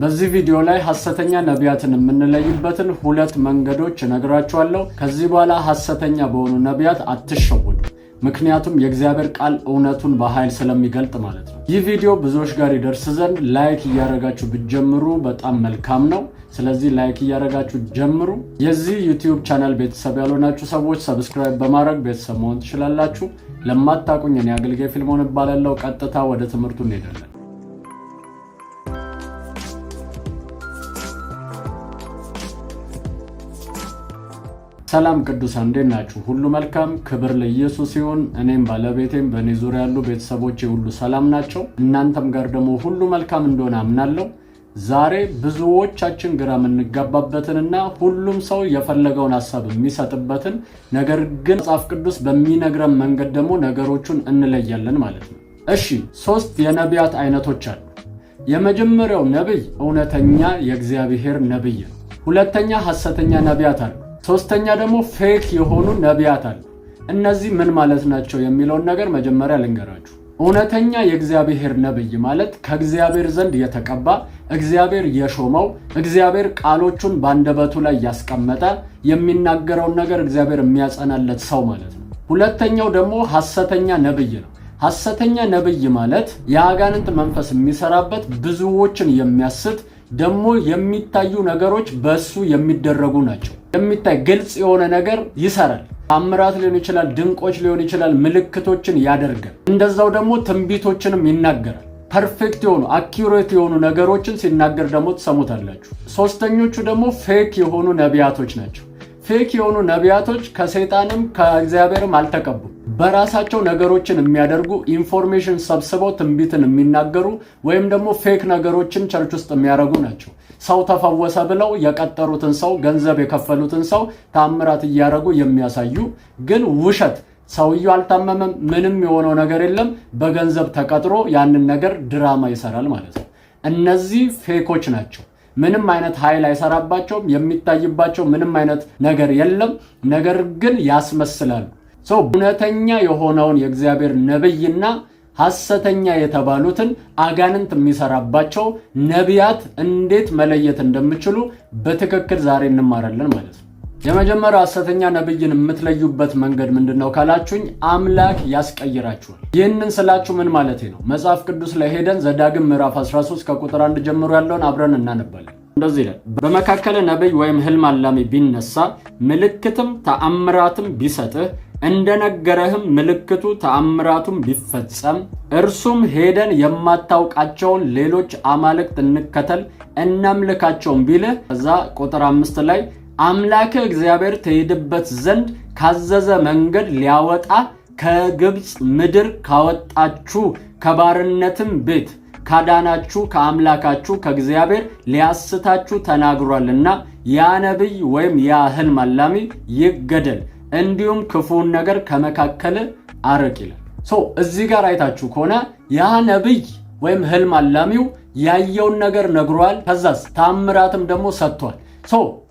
በዚህ ቪዲዮ ላይ ሐሰተኛ ነቢያትን የምንለይበትን ሁለት መንገዶች እነግራችኋለሁ። ከዚህ በኋላ ሐሰተኛ በሆኑ ነቢያት አትሸወዱ። ምክንያቱም የእግዚአብሔር ቃል እውነቱን በኃይል ስለሚገልጥ ማለት ነው። ይህ ቪዲዮ ብዙዎች ጋር ይደርስ ዘንድ ላይክ እያደረጋችሁ ብትጀምሩ በጣም መልካም ነው። ስለዚህ ላይክ እያደረጋችሁ ጀምሩ። የዚህ ዩቲዩብ ቻናል ቤተሰብ ያልሆናችሁ ሰዎች ሰብስክራይብ በማድረግ ቤተሰብ መሆን ትችላላችሁ። ለማታውቁኝ እኔ አገልጋይ ፊልሞን እባላለሁ። ቀጥታ ወደ ትምህርቱ እንሄዳለን። ሰላም ቅዱሳን እንዴት ናችሁ? ሁሉ መልካም፣ ክብር ለኢየሱስ ይሁን። እኔም ባለቤቴም በእኔ ዙሪያ ያሉ ቤተሰቦቼ ሁሉ ሰላም ናቸው። እናንተም ጋር ደግሞ ሁሉ መልካም እንደሆነ አምናለሁ። ዛሬ ብዙዎቻችን ግራ የምንጋባበትንና ሁሉም ሰው የፈለገውን ሐሳብ የሚሰጥበትን ነገር ግን መጽሐፍ ቅዱስ በሚነግረን መንገድ ደግሞ ነገሮቹን እንለያለን ማለት ነው። እሺ፣ 3 የነቢያት አይነቶች አሉ። የመጀመሪያው ነብይ እውነተኛ የእግዚአብሔር ነብይ ነው። ሁለተኛ ሐሰተኛ ነቢያት አሉ። ሶስተኛ ደግሞ ፌክ የሆኑ ነቢያት አሉ። እነዚህ ምን ማለት ናቸው የሚለውን ነገር መጀመሪያ ልንገራችሁ። እውነተኛ የእግዚአብሔር ነብይ ማለት ከእግዚአብሔር ዘንድ የተቀባ፣ እግዚአብሔር የሾመው፣ እግዚአብሔር ቃሎቹን በአንደበቱ ላይ ያስቀመጠ፣ የሚናገረውን ነገር እግዚአብሔር የሚያጸናለት ሰው ማለት ነው። ሁለተኛው ደግሞ ሐሰተኛ ነብይ ነው። ሐሰተኛ ነብይ ማለት የአጋንንት መንፈስ የሚሰራበት፣ ብዙዎችን የሚያስት ደግሞ የሚታዩ ነገሮች በሱ የሚደረጉ ናቸው። የሚታይ ግልጽ የሆነ ነገር ይሰራል። ተአምራት ሊሆን ይችላል፣ ድንቆች ሊሆን ይችላል፣ ምልክቶችን ያደርጋል። እንደዛው ደግሞ ትንቢቶችንም ይናገራል። ፐርፌክት የሆኑ አኪዩሬት የሆኑ ነገሮችን ሲናገር ደግሞ ትሰሙታላችሁ። ሶስተኞቹ ደግሞ ፌክ የሆኑ ነቢያቶች ናቸው። ፌክ የሆኑ ነቢያቶች ከሰይጣንም ከእግዚአብሔርም አልተቀቡም። በራሳቸው ነገሮችን የሚያደርጉ፣ ኢንፎርሜሽን ሰብስበው ትንቢትን የሚናገሩ ወይም ደግሞ ፌክ ነገሮችን ቸርች ውስጥ የሚያደርጉ ናቸው። ሰው ተፈወሰ ብለው የቀጠሩትን ሰው፣ ገንዘብ የከፈሉትን ሰው ተአምራት እያደረጉ የሚያሳዩ ግን ውሸት። ሰውየው አልታመመም፣ ምንም የሆነው ነገር የለም። በገንዘብ ተቀጥሮ ያንን ነገር ድራማ ይሰራል ማለት ነው። እነዚህ ፌኮች ናቸው። ምንም አይነት ኃይል አይሰራባቸውም። የሚታይባቸው ምንም አይነት ነገር የለም። ነገር ግን ያስመስላሉ። እውነተኛ የሆነውን የእግዚአብሔር ነብይና ሐሰተኛ የተባሉትን አጋንንት የሚሰራባቸው ነቢያት እንዴት መለየት እንደምችሉ በትክክል ዛሬ እንማራለን ማለት ነው። የመጀመሪያው ሐሰተኛ ነብይን የምትለዩበት መንገድ ምንድነው ካላችሁኝ፣ አምላክ ያስቀይራችኋል። ይህንን ስላችሁ ምን ማለት ነው? መጽሐፍ ቅዱስ ላይ ሄደን ዘዳግም ምዕራፍ 13 ከቁጥር 1 ጀምሮ ያለውን አብረን እናነባለን። እንደዚህ ይላል፣ በመካከለ ነብይ ወይም ህልም አላሚ ቢነሳ ምልክትም ተአምራትም ቢሰጥህ እንደነገረህም ምልክቱ ተአምራቱም ቢፈጸም እርሱም ሄደን የማታውቃቸውን ሌሎች አማልክት እንከተል እናምልካቸውም ቢልህ፣ ከዛ ቁጥር 5 ላይ አምላክህ እግዚአብሔር ትሄድበት ዘንድ ካዘዘ መንገድ ሊያወጣ ከግብፅ ምድር ካወጣችሁ ከባርነትም ቤት ካዳናችሁ ከአምላካችሁ ከእግዚአብሔር ሊያስታችሁ ተናግሯልና ያ ነቢይ ወይም ያ ህልም አላሚ ይገደል፣ እንዲሁም ክፉውን ነገር ከመካከል አርቅ ይላል። እዚህ ጋር አይታችሁ ከሆነ ያ ነቢይ ወይም ህልም አላሚው ያየውን ነገር ነግሯል። ከዛስ ታምራትም ደግሞ ሰጥቷል።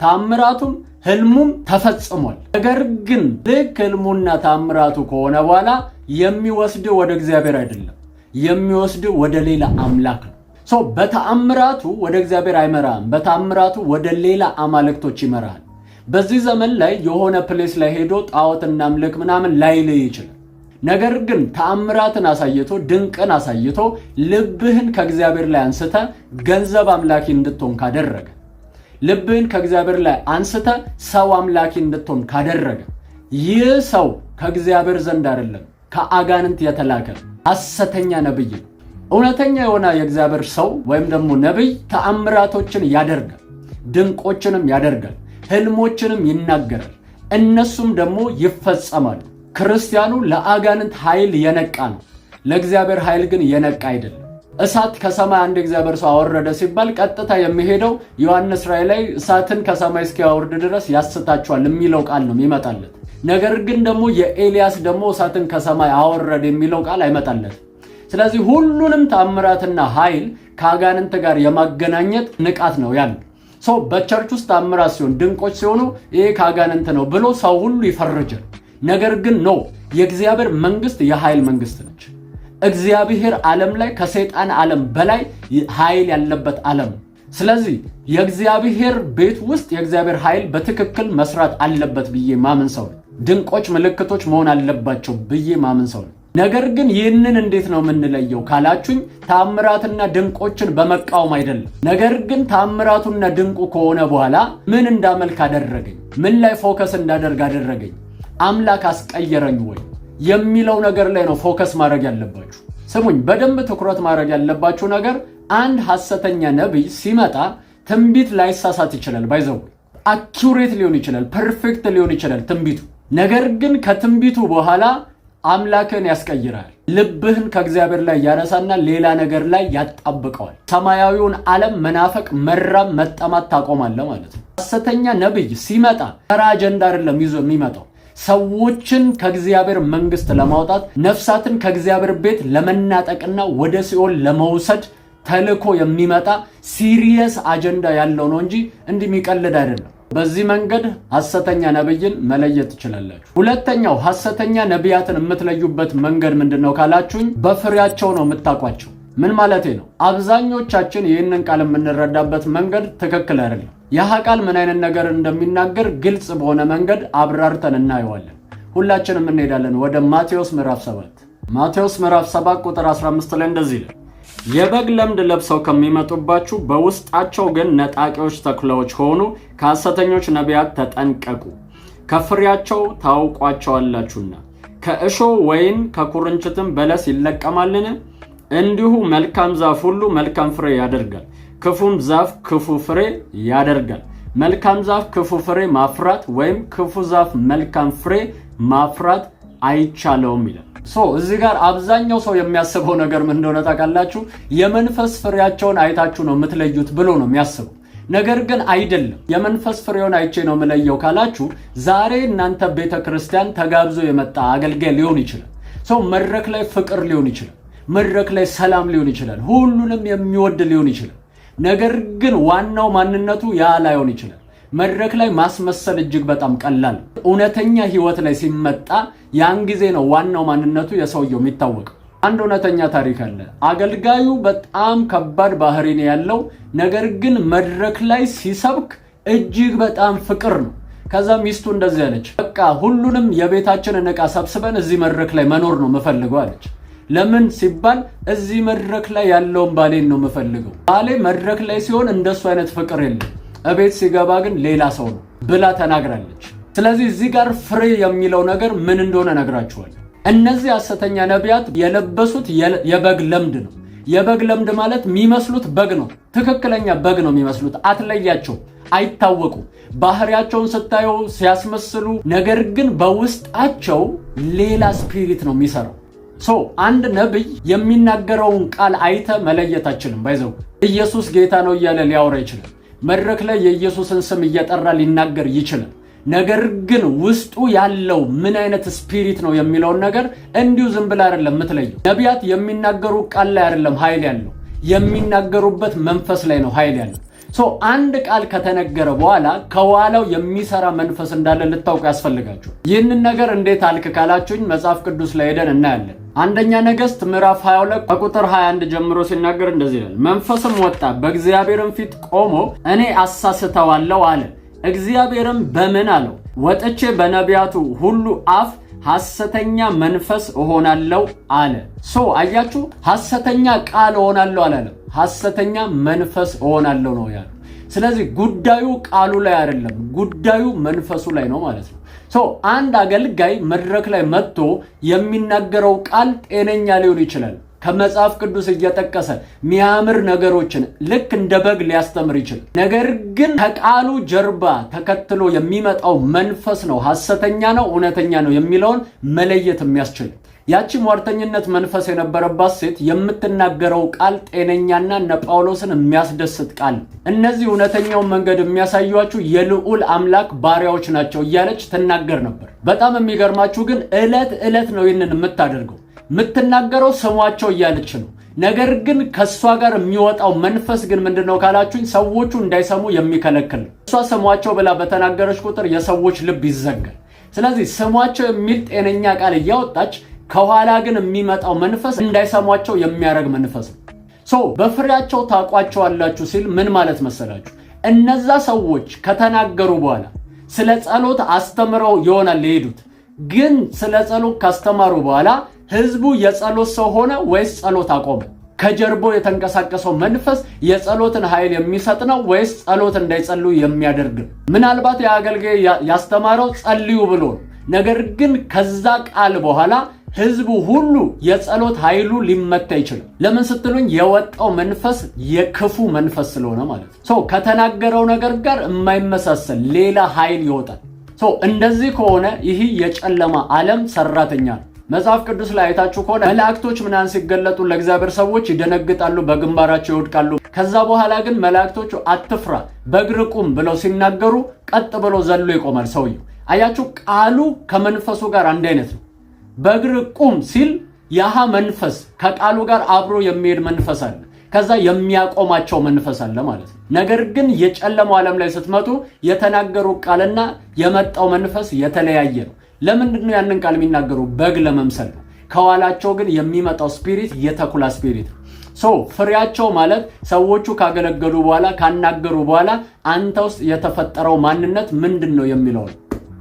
ታምራቱም ህልሙም ተፈጽሟል። ነገር ግን ልክ ህልሙና ታምራቱ ከሆነ በኋላ የሚወስድ ወደ እግዚአብሔር አይደለም፣ የሚወስድ ወደ ሌላ አምላክ ነው። በታምራቱ ወደ እግዚአብሔር አይመራም፣ በታምራቱ ወደ ሌላ አማልክቶች ይመራል። በዚህ ዘመን ላይ የሆነ ፕሌስ ላይ ሄዶ ጣዖት እናምልክ ምናምን ላይልህ ይችላል። ነገር ግን ተአምራትን አሳይቶ ድንቅን አሳይቶ ልብህን ከእግዚአብሔር ላይ አንስተ ገንዘብ አምላኪ እንድትሆን ካደረገ፣ ልብህን ከእግዚአብሔር ላይ አንስተ ሰው አምላኪ እንድትሆን ካደረገ፣ ይህ ሰው ከእግዚአብሔር ዘንድ አይደለም ከአጋንንት የተላከ ሐሰተኛ ነብይ ነው። እውነተኛ የሆነ የእግዚአብሔር ሰው ወይም ደግሞ ነብይ ተአምራቶችን ያደርጋል፣ ድንቆችንም ያደርጋል፣ ህልሞችንም ይናገራል። እነሱም ደግሞ ይፈጸማሉ። ክርስቲያኑ ለአጋንንት ኃይል የነቃ ነው፣ ለእግዚአብሔር ኃይል ግን የነቃ አይደለም። እሳት ከሰማይ አንድ እግዚአብሔር ሰው አወረደ ሲባል ቀጥታ የሚሄደው ዮሐንስ ራእይ ላይ እሳትን ከሰማይ እስኪያወርድ ድረስ ያስታቸዋል የሚለው ቃል ነው የሚመጣለት። ነገር ግን ደግሞ የኤልያስ ደግሞ እሳትን ከሰማይ አወረደ የሚለው ቃል አይመጣለት። ስለዚህ ሁሉንም ተአምራትና ኃይል ከአጋንንት ጋር የማገናኘት ንቃት ነው ያለው። በቸርች ውስጥ ተአምራት ሲሆን ድንቆች ሲሆኑ ይሄ ከአጋንንት ነው ብሎ ሰው ሁሉ ይፈርጃል። ነገር ግን የእግዚአብሔር መንግስት የኃይል መንግስት ነች። እግዚአብሔር ዓለም ላይ ከሰይጣን ዓለም በላይ ኃይል ያለበት ዓለም ስለዚህ የእግዚአብሔር ቤት ውስጥ የእግዚአብሔር ኃይል በትክክል መስራት አለበት ብዬ ማምን ሰው ነው። ድንቆች ምልክቶች መሆን አለባቸው ብዬ ማምን ሰው ነው። ነገር ግን ይህንን እንዴት ነው የምንለየው ካላችሁኝ ተአምራትና ድንቆችን በመቃወም አይደለም። ነገር ግን ተአምራቱና ድንቁ ከሆነ በኋላ ምን እንዳመልክ አደረገኝ፣ ምን ላይ ፎከስ እንዳደርግ አደረገኝ፣ አምላክ አስቀየረኝ ወይ የሚለው ነገር ላይ ነው ፎከስ ማድረግ ያለባችሁ። ስሙኝ፣ በደንብ ትኩረት ማድረግ ያለባችሁ ነገር አንድ ሐሰተኛ ነቢይ ሲመጣ ትንቢት ላይሳሳት ይችላል። ባይዘው አኪዩሬት ሊሆን ይችላል፣ ፐርፌክት ሊሆን ይችላል ትንቢቱ። ነገር ግን ከትንቢቱ በኋላ አምላክን ያስቀይራል። ልብህን ከእግዚአብሔር ላይ ያነሳና ሌላ ነገር ላይ ያጣብቀዋል። ሰማያዊውን ዓለም መናፈቅ፣ መራብ፣ መጠማት ታቆማለህ ማለት ነው። ሐሰተኛ ነቢይ ሲመጣ ተራ አጀንዳ አይደለም ይዞ የሚመጣው ሰዎችን ከእግዚአብሔር መንግስት ለማውጣት ነፍሳትን ከእግዚአብሔር ቤት ለመናጠቅና ወደ ሲኦል ለመውሰድ ተልኮ የሚመጣ ሲሪየስ አጀንዳ ያለው ነው እንጂ እንዲህ የሚቀልድ አይደለም። በዚህ መንገድ ሐሰተኛ ነብይን መለየት ትችላላችሁ። ሁለተኛው ሐሰተኛ ነቢያትን የምትለዩበት መንገድ ምንድነው ካላችሁኝ በፍሬያቸው ነው የምታውቋቸው። ምን ማለቴ ነው? አብዛኞቻችን ይህንን ቃል የምንረዳበት መንገድ ትክክል አይደለም። ይህ ቃል ምን አይነት ነገር እንደሚናገር ግልጽ በሆነ መንገድ አብራርተን እናየዋለን። ሁላችንም እንሄዳለን ወደ ማቴዎስ ምዕራፍ 7። ማቴዎስ ምዕራፍ 7 ቁጥር 15 ላይ እንደዚህ ይላል፣ የበግ ለምድ ለብሰው ከሚመጡባችሁ በውስጣቸው ግን ነጣቂዎች ተኩላዎች ሆኑ ከሐሰተኞች ነቢያት ተጠንቀቁ፣ ከፍሬያቸው ታውቋቸዋላችሁና። ከእሾህ ወይን ከኩርንችትም በለስ ይለቀማልን? እንዲሁ መልካም ዛፍ ሁሉ መልካም ፍሬ ያደርጋል፣ ክፉም ዛፍ ክፉ ፍሬ ያደርጋል። መልካም ዛፍ ክፉ ፍሬ ማፍራት ወይም ክፉ ዛፍ መልካም ፍሬ ማፍራት አይቻለውም ይላል። እዚህ ጋር አብዛኛው ሰው የሚያስበው ነገር ምን እንደሆነ ታውቃላችሁ? የመንፈስ ፍሬያቸውን አይታችሁ ነው የምትለዩት ብሎ ነው የሚያስበው። ነገር ግን አይደለም። የመንፈስ ፍሬውን አይቼ ነው የምለየው ካላችሁ ዛሬ እናንተ ቤተክርስቲያን ተጋብዞ የመጣ አገልጋይ ሊሆን ይችላል። መድረክ ላይ ፍቅር ሊሆን ይችላል፣ መድረክ ላይ ሰላም ሊሆን ይችላል፣ ሁሉንም የሚወድ ሊሆን ይችላል። ነገር ግን ዋናው ማንነቱ ያ ላይሆን ይችላል። መድረክ ላይ ማስመሰል እጅግ በጣም ቀላል። እውነተኛ ህይወት ላይ ሲመጣ ያን ጊዜ ነው ዋናው ማንነቱ የሰውየው የሚታወቀው። አንድ እውነተኛ ታሪክ አለ። አገልጋዩ በጣም ከባድ ባህሪ ነው ያለው፣ ነገር ግን መድረክ ላይ ሲሰብክ እጅግ በጣም ፍቅር ነው። ከዛ ሚስቱ እንደዚህ አለች፣ በቃ ሁሉንም የቤታችንን ዕቃ ሰብስበን እዚህ መድረክ ላይ መኖር ነው የምፈልገው አለች። ለምን ሲባል እዚህ መድረክ ላይ ያለውን ባሌን ነው የምፈልገው። ባሌ መድረክ ላይ ሲሆን እንደሱ አይነት ፍቅር የለም፣ እቤት ሲገባ ግን ሌላ ሰው ነው ብላ ተናግራለች። ስለዚህ እዚህ ጋር ፍሬ የሚለው ነገር ምን እንደሆነ ነግራችኋል። እነዚህ ሐሰተኛ ነቢያት የለበሱት የበግ ለምድ ነው። የበግ ለምድ ማለት የሚመስሉት በግ ነው፣ ትክክለኛ በግ ነው የሚመስሉት። አትለያቸው፣ አይታወቁ። ባህሪያቸውን ስታዩ ሲያስመስሉ፣ ነገር ግን በውስጣቸው ሌላ ስፒሪት ነው የሚሰራው። አንድ ነብይ የሚናገረውን ቃል አይተ መለየት አችልም። ባይዘው ኢየሱስ ጌታ ነው እያለ ሊያወራ ይችላል። መድረክ ላይ የኢየሱስን ስም እየጠራ ሊናገር ይችላል። ነገር ግን ውስጡ ያለው ምን አይነት ስፒሪት ነው የሚለውን ነገር እንዲሁ ዝም ብላ አይደለም የምትለየው። ነቢያት የሚናገሩ ቃል ላይ አይደለም ኃይል ያለው፣ የሚናገሩበት መንፈስ ላይ ነው ኃይል ያለው። አንድ ቃል ከተነገረ በኋላ ከኋላው የሚሰራ መንፈስ እንዳለ ልታውቁ ያስፈልጋችሁ። ይህንን ነገር እንዴት አልክ ካላችሁኝ መጽሐፍ ቅዱስ ላይ ሄደን እናያለን። አንደኛ ነገሥት ምዕራፍ 22 ከቁጥር 21 ጀምሮ ሲናገር እንደዚህ ይላል፣ መንፈስም ወጣ በእግዚአብሔርም ፊት ቆሞ እኔ አሳስተዋለሁ አለ። እግዚአብሔርም በምን አለው? ወጥቼ በነቢያቱ ሁሉ አፍ ሐሰተኛ መንፈስ እሆናለሁ አለ። አያችሁ፣ ሐሰተኛ ቃል እሆናለሁ አላለም፣ ሐሰተኛ መንፈስ እሆናለሁ ነው ያለው። ስለዚህ ጉዳዩ ቃሉ ላይ አይደለም፣ ጉዳዩ መንፈሱ ላይ ነው ማለት ነው። አንድ አገልጋይ መድረክ ላይ መጥቶ የሚናገረው ቃል ጤነኛ ሊሆን ይችላል። ከመጽሐፍ ቅዱስ እየጠቀሰ ሚያምር ነገሮችን ልክ እንደ በግ ሊያስተምር ይችላል። ነገር ግን ከቃሉ ጀርባ ተከትሎ የሚመጣው መንፈስ ነው ሐሰተኛ ነው እውነተኛ ነው የሚለውን መለየት የሚያስችል። ያቺ ሟርተኝነት መንፈስ የነበረባት ሴት የምትናገረው ቃል ጤነኛና እነ ጳውሎስን የሚያስደስት ቃል፣ እነዚህ እውነተኛውን መንገድ የሚያሳዩአችሁ የልዑል አምላክ ባሪያዎች ናቸው እያለች ትናገር ነበር። በጣም የሚገርማችሁ ግን ዕለት ነው ይህንን የምታደርገው። የምትናገረው ስሟቸው እያለች ነው። ነገር ግን ከሷ ጋር የሚወጣው መንፈስ ግን ምንድነው ካላችሁኝ ሰዎቹ እንዳይሰሙ የሚከለክል ነው። እሷ ስሟቸው ብላ በተናገረች ቁጥር የሰዎች ልብ ይዘጋል። ስለዚህ ስሟቸው የሚል ጤነኛ ቃል እያወጣች ከኋላ ግን የሚመጣው መንፈስ እንዳይሰሟቸው የሚያደርግ መንፈስ ነው። በፍሬያቸው ታውቋቸዋላችሁ ሲል ምን ማለት መሰላችሁ? እነዛ ሰዎች ከተናገሩ በኋላ ስለ ጸሎት አስተምረው ይሆናል የሄዱት። ግን ስለ ጸሎት ካስተማሩ በኋላ ህዝቡ የጸሎት ሰው ሆነ ወይስ ጸሎት አቆመ? ከጀርባው የተንቀሳቀሰው መንፈስ የጸሎትን ኃይል የሚሰጥ ነው ወይስ ጸሎት እንዳይጸልዩ የሚያደርግ? ምናልባት የአገልጋይ ያስተማረው ጸልዩ ብሎ ነው። ነገር ግን ከዛ ቃል በኋላ ህዝቡ ሁሉ የጸሎት ኃይሉ ሊመታ ይችላል። ለምን ስትሉኝ የወጣው መንፈስ የክፉ መንፈስ ስለሆነ ማለት ነው። ከተናገረው ነገር ጋር የማይመሳሰል ሌላ ኃይል ይወጣል። እንደዚህ ከሆነ ይህ የጨለማ ዓለም ሰራተኛ ነው። መጽሐፍ ቅዱስ ላይ አይታችሁ ከሆነ መላእክቶች ምናን ሲገለጡ ለእግዚአብሔር ሰዎች ይደነግጣሉ፣ በግንባራቸው ይወድቃሉ። ከዛ በኋላ ግን መላእክቶቹ አትፍራ በእግር ቁም ብለው ሲናገሩ ቀጥ ብሎ ዘሎ ይቆማል ሰውየው። አያችሁ፣ ቃሉ ከመንፈሱ ጋር አንድ አይነት ነው። በእግር ቁም ሲል ያሃ መንፈስ ከቃሉ ጋር አብሮ የሚሄድ መንፈስ አለ፣ ከዛ የሚያቆማቸው መንፈስ አለ ማለት ነው። ነገር ግን የጨለማው ዓለም ላይ ስትመጡ የተናገሩ ቃልና የመጣው መንፈስ የተለያየ ነው። ለምንድን ነው ያንን ቃል የሚናገሩ? በግ ለመምሰል ነው። ከኋላቸው ግን የሚመጣው ስፒሪት የተኩላ ስፒሪት ነው። ፍሬያቸው ማለት ሰዎቹ ካገለገሉ በኋላ ካናገሩ በኋላ አንተ ውስጥ የተፈጠረው ማንነት ምንድን ነው የሚለው ነው።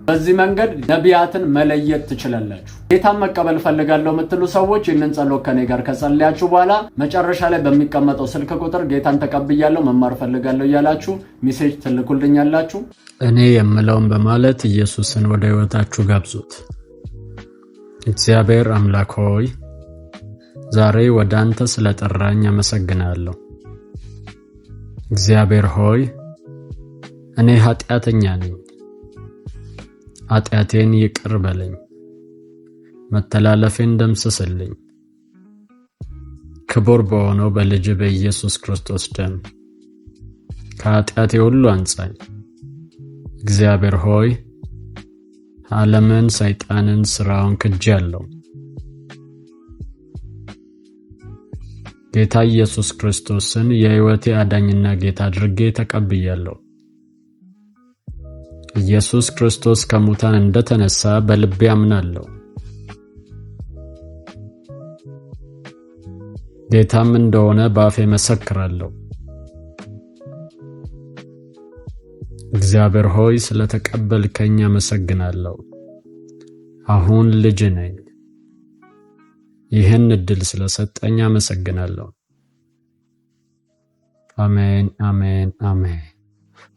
በዚህ መንገድ ነቢያትን መለየት ትችላላችሁ። ጌታን መቀበል ፈልጋለሁ የምትሉ ሰዎች ይህንን ጸሎት ከኔ ጋር ከጸለያችሁ በኋላ መጨረሻ ላይ በሚቀመጠው ስልክ ቁጥር ጌታን ተቀብያለሁ መማር ፈልጋለሁ እያላችሁ ሜሴጅ ትልኩልኛላችሁ። እኔ የምለውን በማለት ኢየሱስን ወደ ሕይወታችሁ ጋብዙት። እግዚአብሔር አምላክ ሆይ ዛሬ ወደ አንተ ስለጠራኝ አመሰግናለሁ። እግዚአብሔር ሆይ እኔ ኃጢአተኛ ነኝ። ኃጢአቴን ይቅር በለኝ፣ መተላለፌን ደምስስልኝ። ክቡር በሆነው በልጅ በኢየሱስ ክርስቶስ ደም ከኃጢአቴ ሁሉ አንጻኝ። እግዚአብሔር ሆይ ዓለምን፣ ሰይጣንን፣ ሥራውን ክጄአለሁ። ጌታ ኢየሱስ ክርስቶስን የሕይወቴ አዳኝና ጌታ አድርጌ ተቀብያለሁ። ኢየሱስ ክርስቶስ ከሙታን እንደተነሳ በልቤ አምናለሁ። ጌታም እንደሆነ በአፌ መሰክራለሁ። እግዚአብሔር ሆይ ስለተቀበልከኝ አመሰግናለሁ። አሁን ልጅ ነኝ። ይህን ዕድል ስለሰጠኝ አመሰግናለሁ። አሜን፣ አሜን፣ አሜን።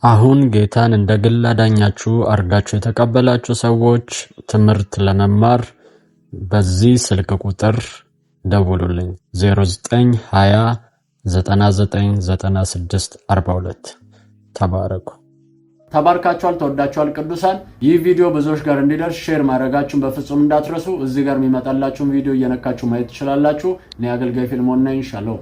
አሁን ጌታን እንደ ግል አዳኛችሁ አርጋችሁ የተቀበላችሁ ሰዎች ትምህርት ለመማር በዚህ ስልክ ቁጥር ደውሉልኝ 0920 999642። ተባረኩ። ተባርካችኋል፣ ተወዳችኋል ቅዱሳን። ይህ ቪዲዮ ብዙዎች ጋር እንዲደርስ ሼር ማድረጋችሁን በፍጹም እንዳትረሱ። እዚህ ጋር የሚመጣላችሁን ቪዲዮ እየነካችሁ ማየት ትችላላችሁ። እኔ አገልጋይ ፊልሞን ነኝ። ሻሎም